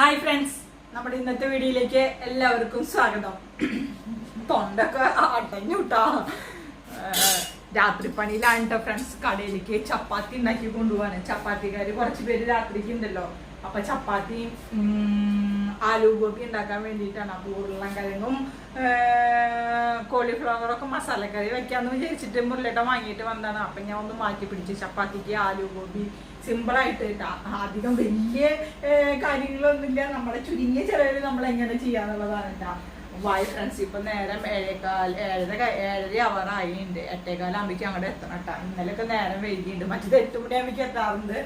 Hi friends, നമ്മുടെ ഇന്നത്തെ വീഡിയോയിലേക്ക് എല്ലാവർക്കും സ്വാഗതം. തൊണ്ടൊക്കെ അടഞ്ഞുട്ടാ. രാത്രി പണിയിലാണ് കേട്ടോ ഫ്രണ്ട്സ്. കടയിലേക്ക് ചപ്പാത്തി ഉണ്ടാക്കി കൊണ്ടുപോകാണ്. ചപ്പാത്തിക്കാര് കുറച്ച് പേര് രാത്രിക്ക് ഉണ്ടല്ലോ. അപ്പൊ ചപ്പാത്തിയും ആലു ഗോപി ഉണ്ടാക്കാൻ വേണ്ടിയിട്ടാണ്. അപ്പൊ ഉരുളൻകിഴങ്ങും കോളിഫ്ലവറൊക്കെ മസാലക്കറി വെക്കാന്ന് വിചാരിച്ചിട്ട് മുരളിട്ട വാങ്ങിയിട്ട് വന്നതാണ്. അപ്പൊ ഞാൻ ഒന്ന് മാറ്റി പിടിച്ചു. ചപ്പാത്തിക്ക് ആലു ഗോപി സിമ്പിളായിട്ട് അധികം വലിയ കാര്യങ്ങളൊന്നുമില്ല. നമ്മുടെ ചുരുങ്ങിയ ചെലവിൽ നമ്മൾ എങ്ങനെ ചെയ്യാന്നുള്ളതാണ് കേട്ടോ. വായ് ഫ്രണ്ട്സ്, ഇപ്പൊ നേരം 7:15 അവറായിട്ടുണ്ട്. 8:15 അങ്ങോട്ട് എത്തണം കേട്ടോ. ഇന്നലെയൊക്കെ നേരം വൈകിയുണ്ട്. മറ്റേത് 8 മണിയാകുമ്പോൾ എത്താറുണ്ട്.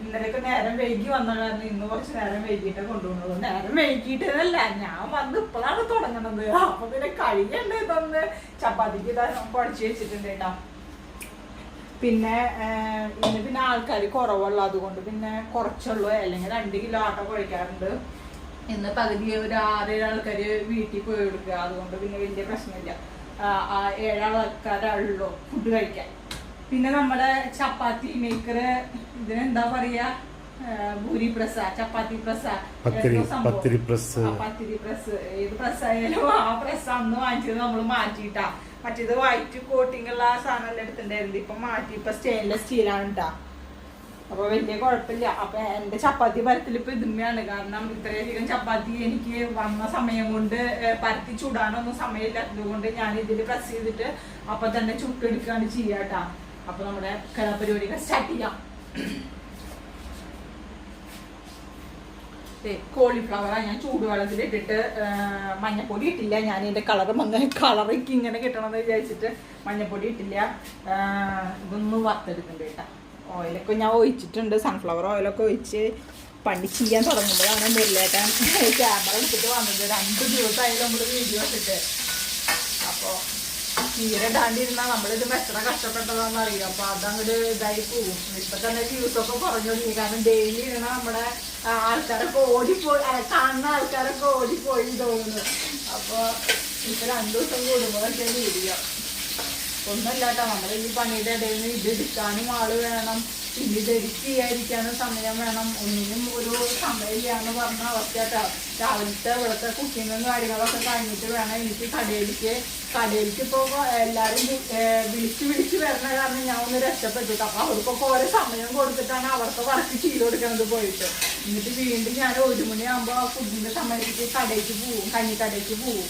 ഇന്നലെയൊക്കെ നേരം വൈകി വന്ന കാരണം ഇന്ന് കുറച്ച് നേരം വൈകിട്ട് കൊണ്ടുപോകുന്നത്. നേരം വൈകിട്ടല്ല, ഞാൻ വന്ന് ഇപ്പോഴാണ് തുടങ്ങണത്. അപ്പൊ പിന്നെ കഴിയണ്ട്. ഇതൊന്ന് ചപ്പാത്തിക്ക് കുഴച്ച് വെച്ചിട്ടുണ്ട് കേട്ടോ. പിന്നെ ഇന്ന് ആൾക്കാർ കുറവുള്ള അതുകൊണ്ട് പിന്നെ കുറച്ചുള്ളൂ. അല്ലെങ്കിൽ 2 കിലോ ആട്ട കുഴക്കാറുണ്ട്. ഇന്ന് പകുതി ഒരു 6-7 ആൾക്കാർ വീട്ടിൽ പോയി കൊടുക്കുക. അതുകൊണ്ട് പിന്നെ വലിയ പ്രശ്നമില്ല. 7 ആൾക്കാരുള്ളൂ ഫുഡ് കഴിക്കാൻ. പിന്നെ നമ്മുടെ ചപ്പാത്തി മേക്കർ, ഇതിനെന്താ പറയാ, ഭൂരി പ്രസ്, ചപ്പാത്തി പ്രസ്, പത്തിരി പ്രസ്, ഏത് പ്രസ് ആയാലും ആ പ്രസ് അന്ന് വാങ്ങിച്ചത് നമ്മൾ മാറ്റിയിട്ടാ. മറ്റേത് വൈറ്റ് കോട്ടിങ് ഉള്ള സാധനം എല്ലാം എടുത്തിട്ടുണ്ടായിരുന്നു. ഇപ്പൊ മാറ്റി, ഇപ്പൊ സ്റ്റെയിൻലെസ് സ്റ്റീലാണ് കേട്ടാ. അപ്പൊ വലിയ കുഴപ്പമില്ല. അപ്പൊ എന്റെ ചപ്പാത്തി പരത്തിൽ ഇപ്പൊ ഇതുമ്മയാണ്. കാരണം ഇത്രയധികം ചപ്പാത്തി എനിക്ക് വന്ന സമയം കൊണ്ട് പരത്തി ചുടാനൊന്നും സമയമില്ലാത്തത് കൊണ്ട് ഞാൻ ഇതിൽ പ്രസ് ചെയ്തിട്ട് അപ്പൊ തന്നെ ചുട്ടെടുക്കുകയാണ് ചെയ്യാട്ടാ. അപ്പൊ നമ്മുടെ കലാപരിപാടികൾ സ്റ്റാർട്ട് ചെയ്യാം. കോളിഫ്ലവറാണ് ഞാൻ ചൂടുവെള്ളത്തിൽ ഇട്ടിട്ട്, മഞ്ഞപ്പൊടി ഇട്ടില്ല. ഞാൻ ഇതിന്റെ കളറൊക്കെ ഇങ്ങനെ കിട്ടണമെന്ന് വിചാരിച്ചിട്ട് മഞ്ഞപ്പൊടി ഇട്ടില്ല. ഇതൊന്ന് വറുത്തെടുക്കുന്നുണ്ട് കേട്ടോ. ഓയിലൊക്കെ ഞാൻ ഒഴിച്ചിട്ടുണ്ട്. സൺഫ്ലവർ ഓയിലൊക്കെ ഒഴിച്ച് പണി ചെയ്യാൻ തുടങ്ങുമ്പോഴാണ് മുരളിയേട്ടൻ ക്യാമറ എടുത്തിട്ട് വന്നത്. 2 ദിവസമായാലും നമ്മൾ വീഡിയോ ഇട്ടിട്ട്. അപ്പോൾ തീരെ ഇടാണ്ടിരുന്നാൽ നമ്മളിത് എത്ര കഷ്ടപ്പെട്ടതാണെന്ന് അറിയാം. അപ്പൊ അതങ്ങോട്ട് ഇതായി പോവും. ഇപ്പൊ തന്നെ വ്യൂസൊക്കെ കുറഞ്ഞു തുടങ്ങി. കാരണം ഡെയിലി ഇടണ നമ്മുടെ ആൾക്കാരൊക്കെ ഓടിപ്പോയി, കാണുന്ന ആൾക്കാരൊക്കെ ഓടിപ്പോയി തോന്നുന്നു. അപ്പൊ ഇപ്പൊ 2 ദിവസം കൂടുമ്പോഴൊക്കെ വീഡിയോ ഒന്നുമല്ല കേട്ടോ. നമ്മുടെ ഈ പണിയുടെ ഇടയിൽ നിന്ന് ഇത് എടുക്കാനും ആള് വേണം, പിന്നെ ഇത് എഡിറ്റ് ചെയ്യാതിരിക്കാനും സമയം വേണം. ഒന്നിനും ഒരു സമയമില്ലാന്ന് പറഞ്ഞ അവസ്ഥ കേട്ടോ. രാവിലത്തെ ഇവിടുത്തെ കുക്കിങ്ങും കാര്യങ്ങളൊക്കെ കഴിഞ്ഞിട്ട് വേണം എനിക്ക് കടയിലേക്ക് ഇപ്പോൾ എല്ലാവരും വിളിച്ച് വരുന്ന കാരണം ഞാൻ ഒന്ന് രക്ഷപ്പെട്ടിട്ട്. അപ്പൊ അവർക്കൊക്കെ ഓരോ സമയം കൊടുത്തിട്ടാണ് അവർക്ക് വർക്ക് ചെയ്ത് കൊടുക്കുന്നത് പോയിട്ട്. എന്നിട്ട് വീണ്ടും ഞാൻ 1 മണിയാകുമ്പോൾ ഫുഡിന്റെ സമയത്തേക്ക് കടയിലേക്ക് പോവും, കഞ്ഞിക്കടയ്ക്ക് പോവും.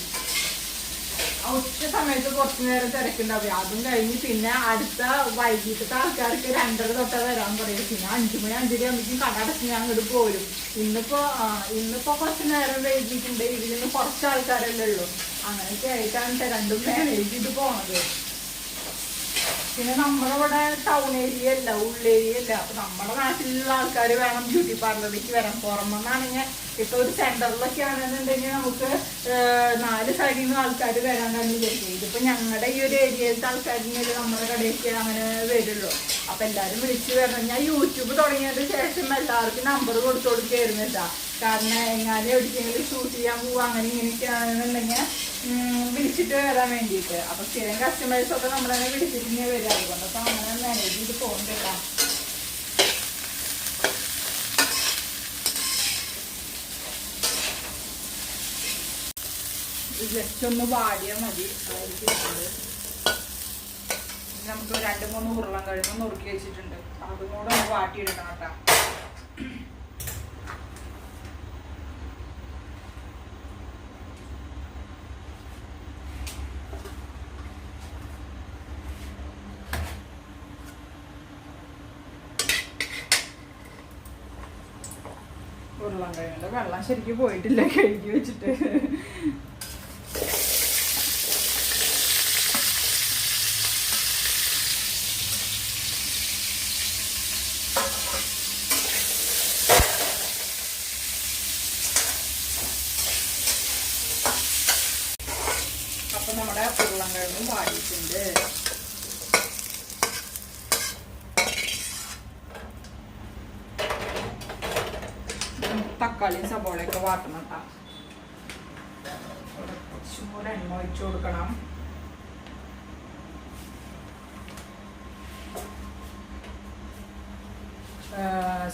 ഉച്ച സമയത്ത് കുറച്ചു നേരം തിരക്കുണ്ടാവും. അതും കഴിഞ്ഞ് പിന്നെ അടുത്ത വൈകിട്ടത്തെ ആൾക്കാർക്ക് 2:30 തൊട്ട് വരാൻ പറയും. പിന്നെ 5 മണി 5:30 ആകുമ്പോഴേക്കും കട അടച്ച് ഞാൻ അങ്ങോട്ട് പോരും. ഇന്നിപ്പോ കുറച്ച് നേരം വൈകിട്ടുണ്ട്. ഇതിൽ നിന്ന് കുറച്ച് ആൾക്കാരല്ലേ ഉള്ളൂ. അങ്ങനെയൊക്കെ ആയിട്ടാണ് രണ്ടും മാനേജ് ചെയ്ത് പോണത്. പിന്നെ നമ്മളിവിടെ ടൗൺ ഏരിയ അല്ല, ഉള്ളേരിയ അല്ല. അപ്പൊ നമ്മുടെ നാട്ടിലുള്ള ആൾക്കാർ വേണം ബ്യൂട്ടി പാർലറിലേക്ക് വരാൻ. പുറമെന്നാണെങ്കിൽ ഇപ്പൊ ഒരു സെന്ററിലൊക്കെ ആണെന്നുണ്ടെങ്കിൽ നമുക്ക് 4 സൈഡിൽ നിന്ന് ആൾക്കാർ വരാനാണ് വിചാരിച്ചത്. ഇതിപ്പോ ഞങ്ങളുടെ ഈ ഒരു ഏരിയയിലത്തെ ആൾക്കാരിനെ നമ്മുടെ കടയിലേക്ക് അങ്ങനെ വരുള്ളൂ. അപ്പൊ എല്ലാരും വിളിച്ചു വരണം. ഞാൻ യൂട്യൂബ് തുടങ്ങിയതിന് ശേഷം എല്ലാവർക്കും നമ്പർ കൊടുത്തു കൊടുക്കുകയായിരുന്നില്ല. കാരണം എങ്ങാനും എവിടേക്കെങ്കിലും ഷൂട്ട് ചെയ്യാൻ പോവുക അങ്ങനെ ഇങ്ങനെയൊക്കെ ആണെന്നുണ്ടെങ്കിൽ വിളിച്ചിട്ട് വരാൻ വേണ്ടിയിട്ട്. അപ്പൊ സ്ഥിരം കസ്റ്റമേഴ്സൊക്കെ നമ്മളതിനെ വിളിച്ചിട്ട് ഇങ്ങനെ വരിക. അതുകൊണ്ടൊക്കെ അങ്ങനെ മാനേജ് ചെയ്ത് പോകുന്നില്ല. ജസ്റ്റ് ഒന്ന് വാടിയാൽ മതി. നമുക്ക് 2-3 ഉരുളൻകിഴങ്ങ് നുറുക്കി വെച്ചിട്ടുണ്ട്. അതും കൂടെ ഒന്ന് വാട്ടിയെടുക്കണം കേട്ടോ. ഉരുളൻകിഴങ്ങിന്റെ വെള്ളം ശരിക്കും പോയിട്ടില്ല, കഴുകി വെച്ചിട്ട്. അപ്പൊ നമ്മുടെ ഉരുളൻകിഴങ്ങും വാടിയിട്ടുണ്ട്. തക്കാളിയും സബോളയൊക്കെ വാട്ടണം കേട്ടോ. കുറച്ചും കൂടെ എണ്ണ ഒഴിച്ചു കൊടുക്കണം.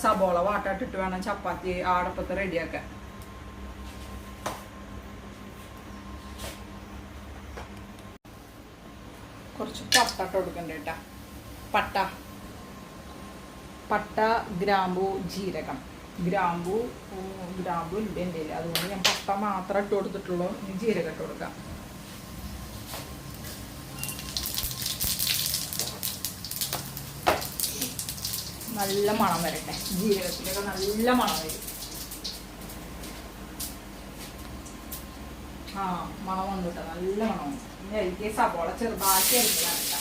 സബോള വാട്ടിട്ട് വേണം ചപ്പാത്തി ആടപ്പത്ത് റെഡിയാക്കാൻ. കുറച്ച് പട്ട ഇട്ട് കൊടുക്കണ്ട കേട്ടാ. പട്ട, ഗ്രാമ്പു, ജീരകം. ഗ്രാമ്പു ഇല്ല എൻ്റെ, അതുകൊണ്ട് ഞാൻ പട്ട മാത്രം ഇട്ട് കൊടുത്തിട്ടുള്ളൂ. ഇനി ജീരകം ഇട്ട് കൊടുക്കാം. നല്ല മണം വരട്ടെ. ജീരകത്തിലൊക്കെ നല്ല മണം വരും. മണം വന്നിട്ട് നല്ല മണം വന്നു. ഇനി എനിക്ക് സബോള ചെറുതാക്കി അരിഞ്ഞതാണ് കേട്ടോ.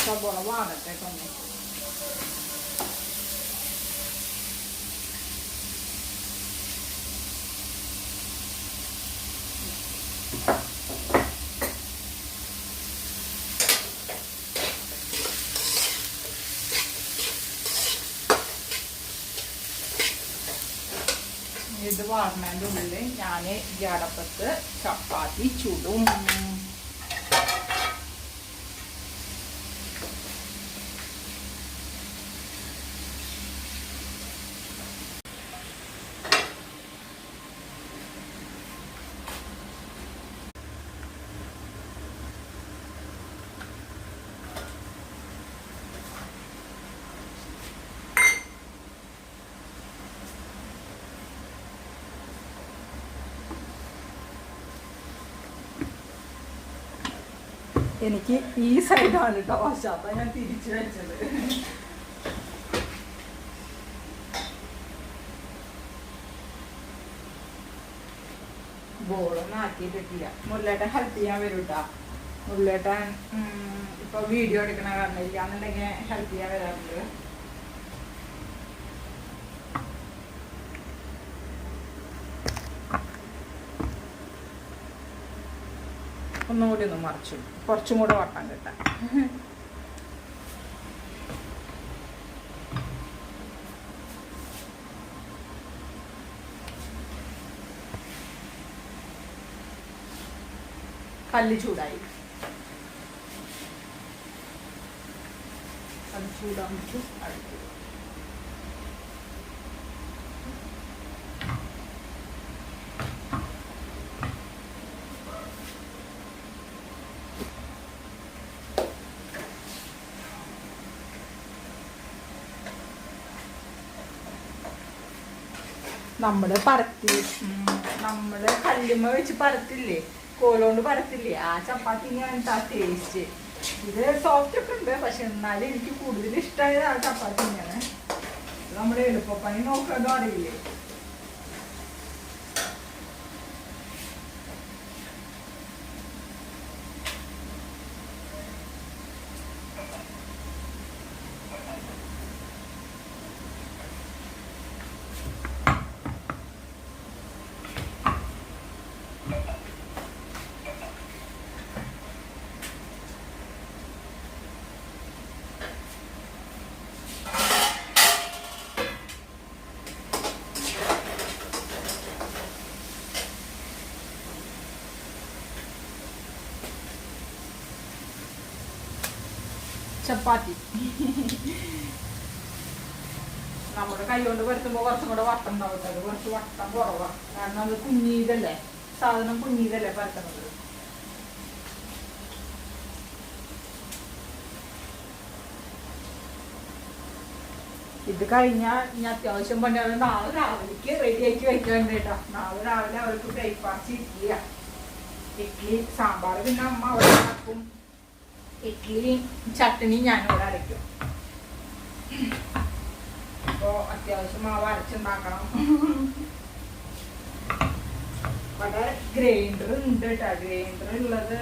സബോള വാടട്ടെ തന്നെ. ഇത് വാടുന്നതിൻ്റെ ഉള്ളിൽ ഞാൻ ഈ അടപ്പത്ത് ചപ്പാത്തി ചുടും. എനിക്ക് ഈ സൈഡാണ് കേട്ടോ വശ, അപ്പൊ ഞാൻ തിരിച്ചു വെച്ചത്. ബോളൊന്നും ആക്കിയിട്ടില്ല. മുരളേട്ടൻ ഹെൽപ്പ് ചെയ്യാൻ വരും കേട്ടോ. മുരളേട്ടൻ ഇപ്പൊ വീഡിയോ എടുക്കണ കാരണം ഇല്ലാന്നുണ്ടെങ്കിൽ ഹെൽപ്പ് ചെയ്യാൻ വരാറുണ്ട്. ഒന്നുകൂടി ഒന്ന് മറിച്ചു, കുറച്ചും കൂടെ വട്ടം കിട്ടാൻ. കല്ല് ചൂടായി. കല്ല് ചൂടാകുമ്പോൾ അടുത്ത് നമ്മള് കല്ലുമ്മ വെച്ച് പരത്തില്ലേ, കോലോണ്ട് പരത്തില്ലേ, ആ ചപ്പാത്തിനാണ് ആ ടേസ്റ്റ്. ഇത് സോഫ്റ്റ് ഒക്കെ ഉണ്ട്, പക്ഷെ എന്നാലും എനിക്ക് കൂടുതൽ ഇഷ്ടമായത് ആ ചപ്പാത്തി തന്നെയാണ്. നമ്മുടെ എളുപ്പപ്പണി നോക്കാനും അറിയില്ലേ. ചപ്പാത്തി നമ്മുടെ കൈ കൊണ്ട് പരത്തുമ്പോൾ കുറച്ചും കൂടെ വട്ടം ഉണ്ടാവും. അത് കുറച്ച് വട്ടം കുറവാണ്, കാരണം അത് കുഞ്ഞീതല്ലേ, സാധനം കുഞ്ഞീതല്ലേ പരത്തുന്നത്. ഇത് കഴിഞ്ഞാൽ ഇനി അത്യാവശ്യം പണിയാണ്. നാളെ രാവിലേക്ക് റെഡി ആക്കി വെക്കേണ്ട കേട്ടോ. നാളെ രാവിലെ അവർക്ക് ബ്രേക്ക്ഫാസ്റ്റ് ഇഡ്ഡലി സാമ്പാർ പിന്നെ അമ്മ അവിടെ ഉണ്ടാക്കും. ഇഡ്ഡലി ചട്നി ഞാനിവിടെ അരയ്ക്കും. അപ്പോൾ അത്യാവശ്യം മാവ് അരച്ചുണ്ടാക്കണം. അവിടെ ഗ്രൈൻഡർ ഉണ്ട് കേട്ടോ. ഗ്രൈൻഡർ ഉള്ളത്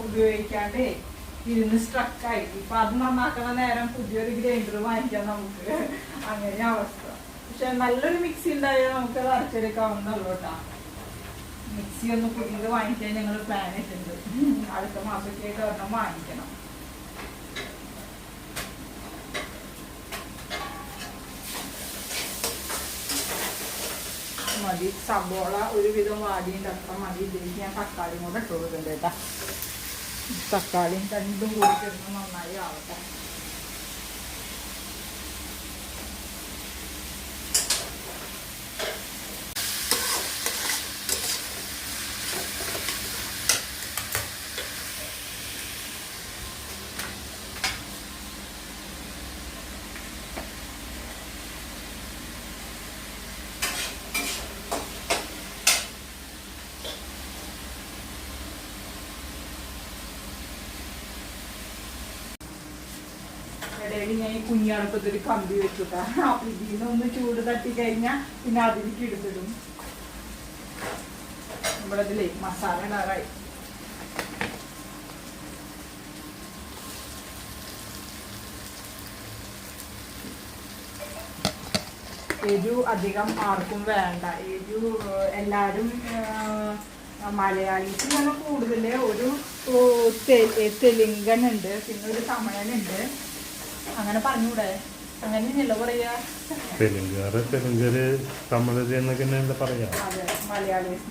ഉപയോഗിക്കാണ്ട് ഇരുന്ന് സ്ട്രക്കായി. ഇപ്പം അത് നന്നാക്കണ നേരം പുതിയൊരു ഗ്രൈൻഡർ വാങ്ങിക്കാം നമുക്ക്. അങ്ങനെ അവസ്ഥ. പക്ഷെ നല്ലൊരു മിക്സി ഉണ്ടായാൽ നമുക്ക് അത് അരച്ചെടുക്കാവുന്നല്ലോ കേട്ടോ. മിക്സി ഒന്ന് പുതിയത് വാങ്ങിക്കാൻ ഞങ്ങൾ പ്ലാൻ ഇട്ടുണ്ട്. അടുത്ത മാസമൊക്കെ ആയിട്ട് ഒരെണ്ണം വാങ്ങിക്കണം. മതി. സബോള ഒരുവിധം വാടിയുണ്ട്, അത്ര മതി. ഇതിലേക്ക് ഞാൻ തക്കാളി കൂടെ ഇട്ട് കൊടുക്കുന്നുണ്ട് കേട്ടോ. തക്കാളിയും രണ്ടും കൂടി കിടന്ന് നന്നായി ആവട്ടെ. ഇടയിൽ ഞാൻ ഈ കുഞ്ഞടപ്പത്തൊരു കമ്പി വെച്ചിട്ടാ. അപ്പൊ ഇതിന്ന് ഒന്ന് ചൂട് തട്ടി കഴിഞ്ഞാൽ പിന്നെ അതിലേക്ക് എടുത്തിടും. നമ്മുടെ ഇതിലേ മസാല ഇടാറായി. എരിവ് അധികം ആർക്കും വേണ്ട. എരിവ് എല്ലാവരും മലയാളീസ് തന്നെ കൂടുതൽ. ഒരു തെലുങ്കനുണ്ട്, പിന്നെ ഒരു തമിഴനുണ്ട്. അങ്ങനെ പറഞ്ഞൂടെ? അങ്ങനെയല്ലോ പറയാ. തെലുങ്കര് തമിഴ് എന്നൊക്കെ പറയാ. അതെ, മലയാളീസ്.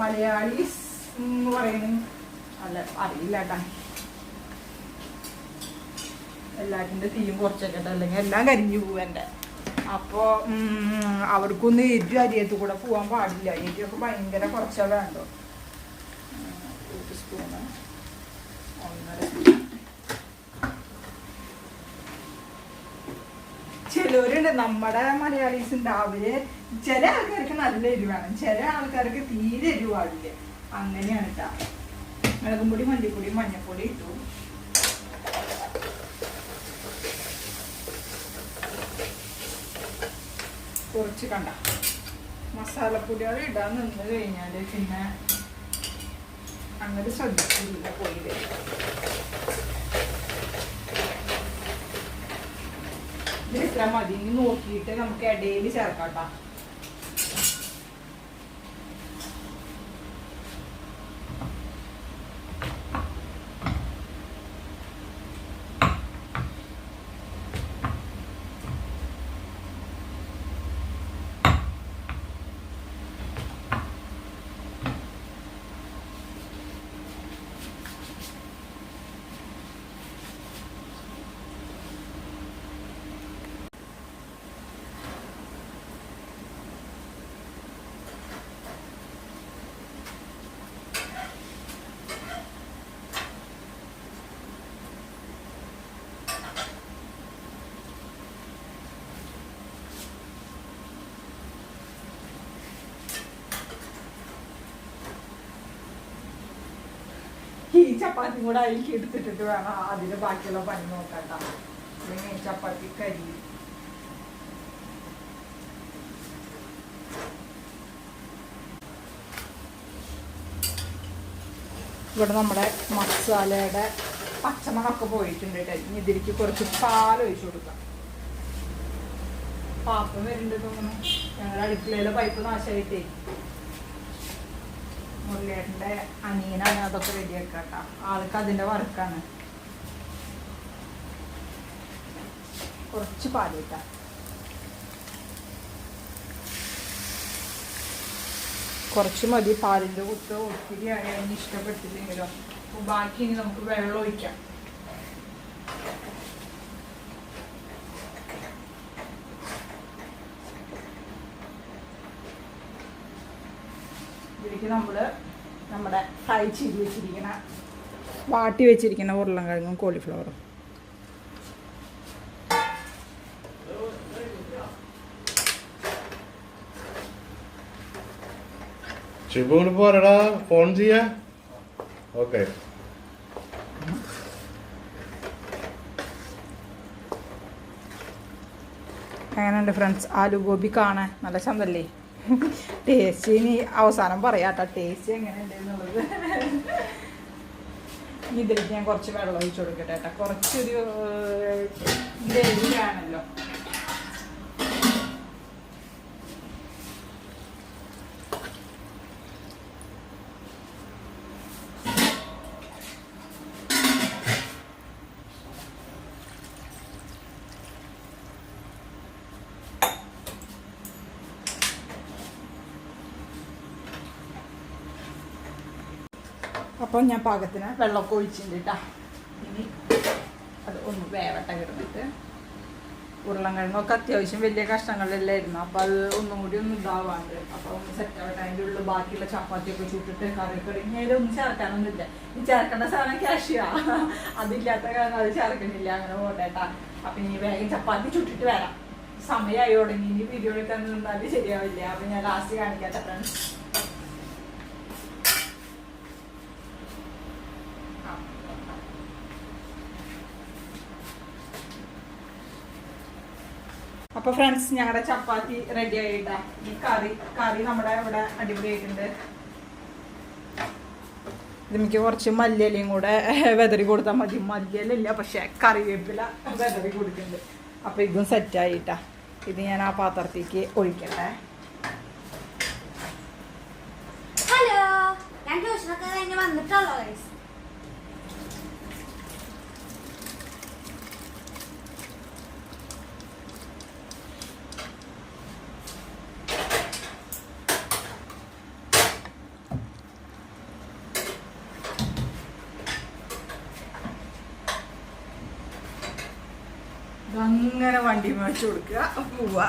മലയാളീസ് എന്ന് പറയുന്നു. അല്ല, അറിയില്ല കേട്ടാ. എല്ലാറ്റിൻ്റെ തീയും കുറച്ചൊക്കെ ഉണ്ട്, അല്ലെങ്കിൽ എല്ലാം കരിഞ്ഞു പോവും എൻ്റെ. അപ്പോൾ അവർക്കൊന്നും എരിവ് അരിയത്ത് കൂടെ പോകാൻ പാടില്ല. എരിവൊക്കെ ഭയങ്കര കുറച്ചാൽ വേണ്ടോ. 1 സ്പൂണ്, 1.5 സ്പൂൺ. ചിലവരുണ്ട് നമ്മുടെ മലയാളീസ് ഉണ്ട്, അവര് ചില ആൾക്കാർക്ക് നല്ല എരിവ് വേണം, ചില ആൾക്കാർക്ക് തീരെ എരിവ് പാടില്ല. അങ്ങനെയാണ് കേട്ടാ. മുളകും പൊടി, മല്ലിപ്പൊടി, മഞ്ഞപ്പൊടി ഇട്ടു. കുറച്ച് കണ്ട മസാലപ്പൊടികൾ ഇടാൻ നിന്ന് കഴിഞ്ഞാൽ പിന്നെ അങ്ങനെ ശ്രദ്ധിക്കില്ല. പോയി ഇതിൽ ഇത്ര മതി. ഇനി നോക്കിയിട്ട് നമുക്ക് ഇടയിൽ ചേർക്കാട്ടോ. ഈ ചപ്പാത്തി കൂടെ അതിലേക്ക് എടുത്തിട്ടിട്ട് വേണം അതിന് ബാക്കിയുള്ള പണി നോക്കണ്ട. അല്ലെങ്കിൽ ചപ്പാത്തി കരി. ഇവിടെ നമ്മുടെ മസാലയുടെ പച്ചമണമൊക്കെ പോയിട്ടുണ്ട് കേട്ടോ. ഇനി ഇതിലേക്ക് കുറച്ച് പാൽ ഒഴിച്ചു കൊടുക്കാം. പാപ്പം വരുന്നുണ്ട് തോന്നുന്നു. ഞങ്ങളുടെ അടുക്കളയിലെ പൈപ്പ് നാശമായിട്ടേ മുരളിയേട്ടൻ്റെ അനിയനാണ് അതൊക്കെ റെഡിയാക്കുക കേട്ടോ. ആൾക്ക് അതിൻ്റെ വർക്കാണ്. കുറച്ച് പാലിട്ടാ. കുറച്ച് മതി. പാലിൻ്റെ കുത്ത് ഒത്തിരി അതിന് ഇഷ്ടപ്പെട്ടില്ലെങ്കിലോ. അപ്പോൾ ബാക്കി ഇനി നമുക്ക് വെള്ളം ഒഴിക്കാം. ഇതിലേക്ക് നമ്മൾ നമ്മുടെ ഫ്രൈ ചെയ്ത് വെച്ചിരിക്കുന്ന വാട്ടി വെച്ചിരിക്കുന്ന ഉരുളൻകിഴങ്ങും കോളിഫ്ലവറും ഷിബുവിന് പോരടാ ഫോൺ ചെയ്യാ. ഓക്കെ, എങ്ങനെയുണ്ട് ഫ്രണ്ട്സ്? ആലു ഗോബി കാണാൻ നല്ല ചന്തല്ലേ? ടേസ്റ്റ് ഇനി അവസാനം പറയാട്ടോ ടേസ്റ്റ് എങ്ങനെയുണ്ട് എന്നുള്ളത്. ഇതിലേക്ക് ഞാൻ കുറച്ച് വെള്ളം ഒഴിച്ചു കൊടുക്കട്ടെ കേട്ടോ. കുറച്ചൊരു ഗ്രേവിയാണല്ലോ. അപ്പം ഞാൻ പാകത്തിന് വെള്ളമൊക്കെ ഒഴിച്ചിട്ടുണ്ട് കേട്ടോ. ഇനി അത് ഒന്ന് വേവട്ട കിടന്നിട്ട് ഉരുളൻകിഴങ്ങൊക്കെ അത്യാവശ്യം വലിയ കഷ്ണങ്ങളിലായിരുന്നു. അപ്പോൾ അത് ഒന്നും കൂടി ഒന്ന് ഇതാവാണ്ട് അപ്പോൾ ഒന്ന് സെറ്റ് ആവട്ടെ. അതിൻ്റെ ഉള്ളിൽ ബാക്കിയുള്ള ചപ്പാത്തിയൊക്കെ ചുട്ടിട്ട് കറിയൊക്കെ ഇടങ്ങി അതിലൊന്നും ചേർക്കാനൊന്നുമില്ല. ഈ ചേർക്കേണ്ട സാധനം ക്യാഷ്യാ, അതില്ലാത്ത കാരണം അത് ചേർക്കണില്ല. അങ്ങനെ പോട്ടേട്ടാ. അപ്പം ഇനി വേഗം ചപ്പാത്തി ചുട്ടിട്ട് വരാം. സമയമായി തുടങ്ങി. ഇനി വീഡിയോ എടുക്കാൻ നിന്നാലും ശരിയാവില്ല. അപ്പം ഞാൻ ലാസ്റ്റ് കാണിക്കാത്ത ഫ്രണ്ട്സ്. അപ്പോൾ ഫ്രണ്ട്സ് ഞങ്ങളുടെ ചപ്പാത്തി റെഡി ആയിട്ടാ. ഈ കറി നമ്മുടെ ഇവിടെ അടിപൊളിയായിട്ടുണ്ട്. ഇതിലേക്ക് കുറച്ച് മല്ലിയിലയും കൂടെ വെതറി കൊടുത്താൽ മതി. മല്ലിയിലില്ല, പക്ഷെ കറിവേപ്പില വെതറി കൊടുക്കുന്നുണ്ട്. അപ്പോൾ ഇതും സെറ്റായിട്ടാ. ഇത് ഞാൻ ആ പാത്രത്തേക്ക് ഒഴിക്കട്ടെ. ഹലോ, ഞാൻ ട്യൂഷനൊക്കെ കഴിഞ്ഞ് വന്നിട്ടുള്ളൂ. അങ്ങനെ വണ്ടി മേടിച്ചു കൊടുക്കുക, പോവാ.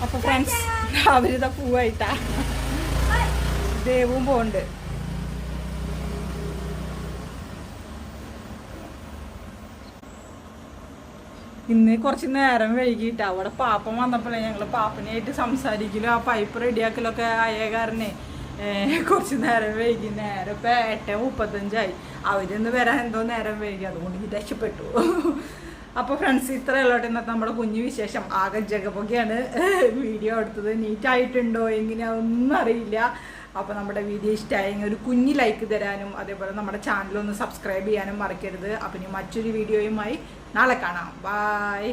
അപ്പൊ ഫ്രണ്ട്സ് അവരിതാ പോവായിട്ടാ. ദേവും പോണ്ട്. ഇന്ന് കുറച്ച് നേരം വൈകിട്ട് അവിടെ പാപ്പൻ വന്നപ്പോഴേ ഞങ്ങൾ പാപ്പനായിട്ട് സംസാരിക്കലും ആ പൈപ്പ് റെഡിയാക്കലൊക്കെ ആയ കാരണേ കുറച്ച് നേരം വൈകി. നേരം ഇപ്പം 8:35 അവരൊന്ന് വരാൻ എന്തോ നേരം വൈകി. അതുകൊണ്ട് ഇത് രക്ഷപ്പെട്ടു. അപ്പോൾ ഫ്രണ്ട്സ് ഇത്രയുള്ളോട്ടെ ഇന്നത്തെ നമ്മുടെ കുഞ്ഞു വിശേഷം. ആകെ ജഗപൊക്കെയാണ് വീഡിയോ എടുത്തത്. നീറ്റായിട്ടുണ്ടോ എങ്ങനെയാണെന്നൊന്നും അറിയില്ല. അപ്പോൾ നമ്മുടെ വീഡിയോ ഇഷ്ടമായെങ്കിൽ ഒരു കുഞ്ഞ് ലൈക്ക് തരാനും അതേപോലെ നമ്മുടെ ചാനലൊന്ന് സബ്സ്ക്രൈബ് ചെയ്യാനും മറക്കരുത്. അപ്പം ഇനി മറ്റൊരു വീഡിയോയുമായി നാളെ കാണാം. ബൈ.